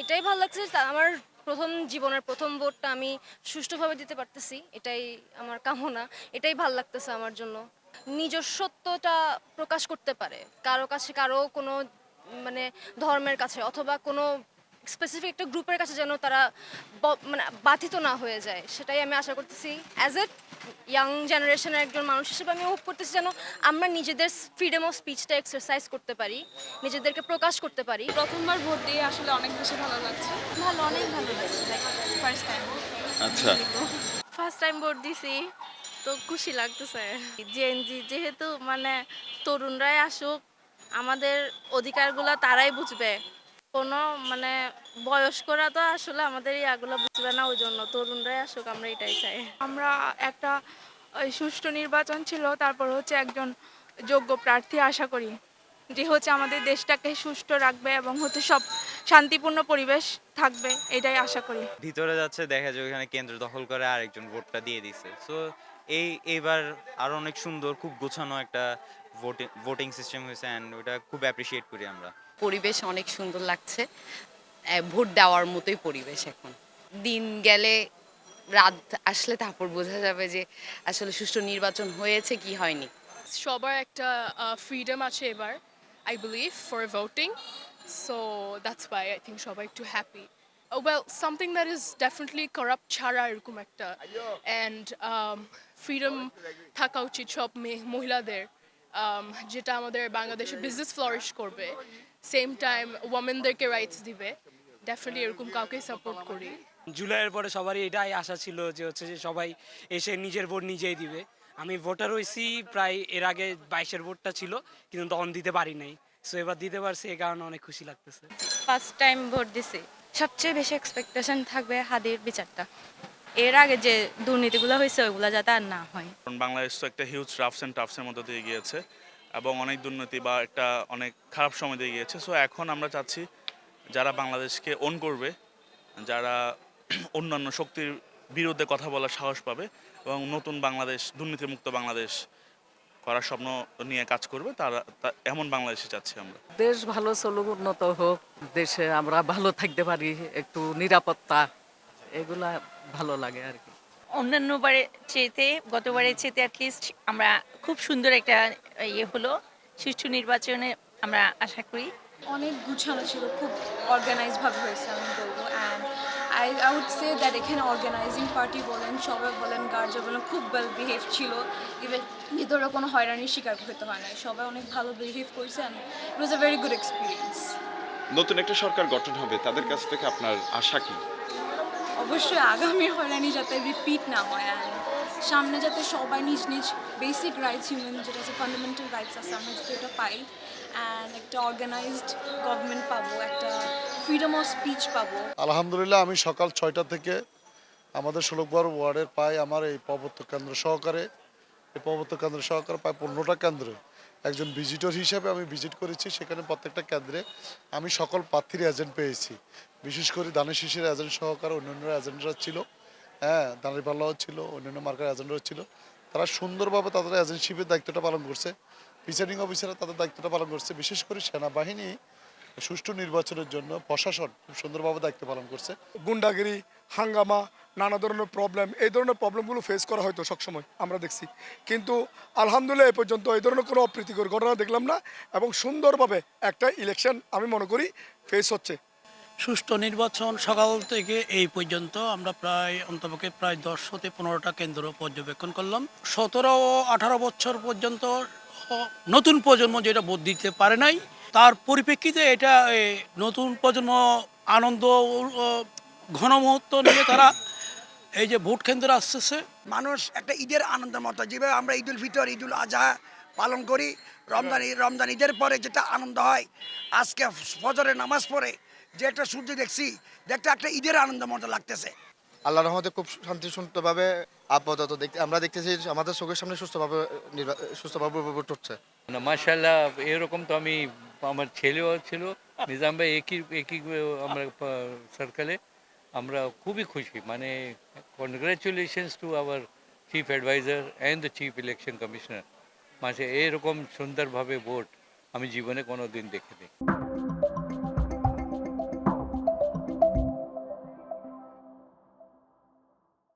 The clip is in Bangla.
এটাই ভালো লাগছে যে আমার জীবনের প্রথম ভোটটা আমি সুষ্ঠুভাবে দিতে পারতেছি। এটাই আমার কামনা। এটাই ভাল লাগতেছে আমার জন্য। নিজস্বত্বটা প্রকাশ করতে পারে। কারো কাছে কারো কোনো মানে ধর্মের কাছে অথবা কোনো স্পেসিফিক একটা গ্রুপের কাছে যেন তারা মানে বাধিত না হয়ে যায়, সেটাই আমি আশা করতেছি। অ্যাজ এ ইয়াং জেনারেশনের একজন মানুষ হিসেবে আমি হোপ করতেছি যেন আমরা নিজেদের ফ্রিডম অফ স্পিচটা এক্সারসাইজ করতে পারি, নিজেদেরকে প্রকাশ করতে পারি। প্রথমবার ভোট দিয়ে আসলে অনেক বেশি ভালো লাগছে। অনেক ভালো লাগছে, লাইক ফার্স্ট টাইম। আচ্ছা। ফার্স্ট টাইম ভোট দিছি, তো খুশি লাগতেছে। জেএনজি যেহেতু মানে তরুণরাই আসুক, আমাদের অধিকারগুলো তারাই বুঝবে। কোনো মানে বয়স্করা তো আসলে আমাদের ইয়াগুলো বুঝবে না, ওই জন্য তরুণরাই আসুক, আমরা এটাই চাই। আমরা একটা সুষ্ঠু নির্বাচন ছিল, তারপর হচ্ছে একজন যোগ্য প্রার্থী আশা করি যে হচ্ছে আমাদের দেশটাকে সুষ্ঠু রাখবে এবং হচ্ছে সব শান্তিপূর্ণ পরিবেশ থাকবে, এটাই আশা করি। ভিতরে যাচ্ছে, দেখা যায় ওখানে কেন্দ্র দখল করে আরেকজন ভোটটা দিয়ে দিছে। সো এইবার আরো অনেক সুন্দর, খুব গোছানো একটা ভোটিং সিস্টেম হয়েছে, অ্যান্ড ওটা খুব অ্যাপ্রিসিয়েট করি আমরা। পরিবেশ অনেক সুন্দর লাগছে। ভোট দেওয়ার মতোই পরিবেশ এখন। দিন গেলে রাত আসলে তারপর বোঝা যাবে যে আসলে সুষ্ঠু নির্বাচন হয়েছে কি হয়নি। সবার একটা ফ্রিডম আছে এবার, I believe, for voting. So that's why I think সবাই একটু happy. Well, something that is definitely corrupt ছাড়া এরকম একটা, অ্যান্ড ফ্রিডম থাকা উচিত সব মহিলাদের, যেটা আমাদের বাংলাদেশে বিজনেস ফ্লারিশ করবে, সেম টাইম ওমেনদেরকে রাইটস দিবে। ডেফিনেটলি এরকম কাউকে সাপোর্ট করি। জুলাইয়ের পরে সবারই এটাই আশা ছিল যে হচ্ছে যে সবাই এসে নিজের ভোট নিজেই দিবে। আমি ভোটার হয়েছি প্রায়, এর আগে 22-এর ভোটটা ছিল, কিন্তু তখন দিতে পারি নাই। সো এবার দিতে পারছি, এই কারণে অনেক খুশি লাগতেছে। ফার্স্ট টাইম ভোট দিছি। সবচেয়ে বেশি এক্সপেকটেশন থাকবে হাদির বিচারটা। এর আগে যে দুর্নীতিগুলো হয়েছে ওইগুলো যাতে আর না হয়। কারণ বাংলাদেশ তো একটা হিউজ রাফস অ্যান্ড টাফসের মধ্যে দিয়ে গিয়েছে এবং অনেক দুর্নীতি বা একটা অনেক খারাপ সময় দিয়ে গিয়েছে। সো এখন আমরা চাচ্ছি যারা বাংলাদেশকে ওন করবে, যারা অন্যান্য শক্তির বিরুদ্ধে কথা বলার সাহস পাবে এবং নতুন বাংলাদেশ, দুর্নীতিমুক্ত বাংলাদেশ করার স্বপ্ন নিয়ে কাজ করবে, তারা এমন বাংলাদেশে চাচ্ছি আমরা। দেশ ভালো চলুক, উন্নত হোক, দেশে আমরা ভালো থাকতে পারি, একটু নিরাপত্তা, এগুলা ভালো লাগে আর কি। অন্যান্য বারের চেয়েতে, গতবারের চেয়েতে অ্যাটলিস্ট আমরা খুব সুন্দর একটা হলো সুষ্ঠু নির্বাচনে আমরা আশা করি। অনেক গুছানো ছিল, খুব অর্গানাইজভাবে হয়েছে আমি বলবো। And I would say that এখানে অর্গানাইজিং পার্টি বলেন, সবাই বলেন, গার্জিয়ান বলেন, খুব ওয়েল বিহেভ ছিল। ইভেন ভিতরে কোনো হয়রানির শিকার হতে হয় না, সবাই অনেক ভালো বিহেভ করছে। And it was a very good experience. নতুন একটা সরকার গঠন হবে, তাদের কাছ থেকে আপনার আশা কি? অবশ্যই আগামী হয়রানি যাতে রিপিট না হয়, অ্যান্ড সামনে যাতে সবাই নিজ নিজ বেসিক রাইটস, হিউম্যান যেটা আছে ফান্ডামেন্টাল রাইটস আছে, আমরা যাতে এটা পাই। অ্যান্ড একটা অর্গানাইজড গভর্নমেন্ট পাবো, একটা ফ্রিডম অফ স্পিচ পাবো। আলহামদুলিল্লাহ, আমি সকাল 6টা থেকে আমাদের 16 ওয়ার্ডের প্রায় আমার এই প্রবর্তক কেন্দ্র সহকারে প্রায় 15টা কেন্দ্রে একজন ভিজিটর হিসাবে আমি ভিজিট করেছি। সেখানে প্রত্যেকটা কেন্দ্রে আমি সকল প্রার্থীর এজেন্ট পেয়েছি। বিশেষ করে দানের শীষের এজেন্ট সহকারে অন্যান্য এজেন্টরা ছিল, হ্যাঁ, দাঁড়িপাল্লাও ছিল, অন্যান্য মার্কার এজেন্টরাও ছিল। তারা সুন্দরভাবে তাদের এজেন্টশিপের দায়িত্বটা পালন করছে। প্রিসাইডিং অফিসাররা তাদের দায়িত্বটা পালন করছে। বিশেষ করে সেনাবাহিনী সুষ্ঠু নির্বাচনের জন্য প্রশাসন খুব সুন্দরভাবে দায়িত্ব পালন করছে। গুন্ডাগিরি, হাঙ্গামা, নানা ধরনের প্রবলেম, এই ধরনের প্রবলেমগুলো ফেস করা হয়তো সবসময় আমরা দেখছি, কিন্তু আলহামদুলিল্লাহ এ পর্যন্ত এই ধরনের কোনো অপ্রীতিকর ঘটনা দেখলাম না এবং সুন্দরভাবে একটা ইলেকশন আমি মনে করি ফেস হচ্ছে। সুষ্ঠু নির্বাচন সকাল থেকে এই পর্যন্ত আমরা প্রায় অন্তপক্ষে প্রায় 10 হতে 15টা কেন্দ্র পর্যবেক্ষণ করলাম। 17 ও 18 বছর পর্যন্ত নতুন প্রজন্ম যেটা ভোট দিতে পারে নাই, তার পরিপ্রেক্ষিতে এটা নতুন প্রজন্ম আনন্দ ঘন মুহূর্ত নিয়ে তারা এই যে ভোট কেন্দ্রে আসতেছে। মানুষ একটা ঈদের আনন্দের মতো, যেভাবে আমরা ঈদুল ফিতর, ঈদুল আজহা পালন করি, রমজান ঈদের পরে যেটা আনন্দ হয়, আজকে ফজরের নামাজ পড়ে যে একটা সূর্য দেখছি, দেখতে একটা ঈদের আনন্দের মতো লাগতেছে। আল্লাহর রহমতে খুব শান্তিপূর্ণভাবে আপাতত আমরা দেখতেছি আমাদের চোখের সামনে সুস্থভাবে ভোট হচ্ছে। মাশাআল্লাহ, এরকম তো আমার ছেলেও ছিল, নিজাম ভাই একই আমরা সার্কেলে, আমরা খুবই খুশি। মানে congratulations to our chief adviser and the chief election commissioner. এরকম সুন্দরভাবে ভোট আমি জীবনে কোনো দিন দেখিনি।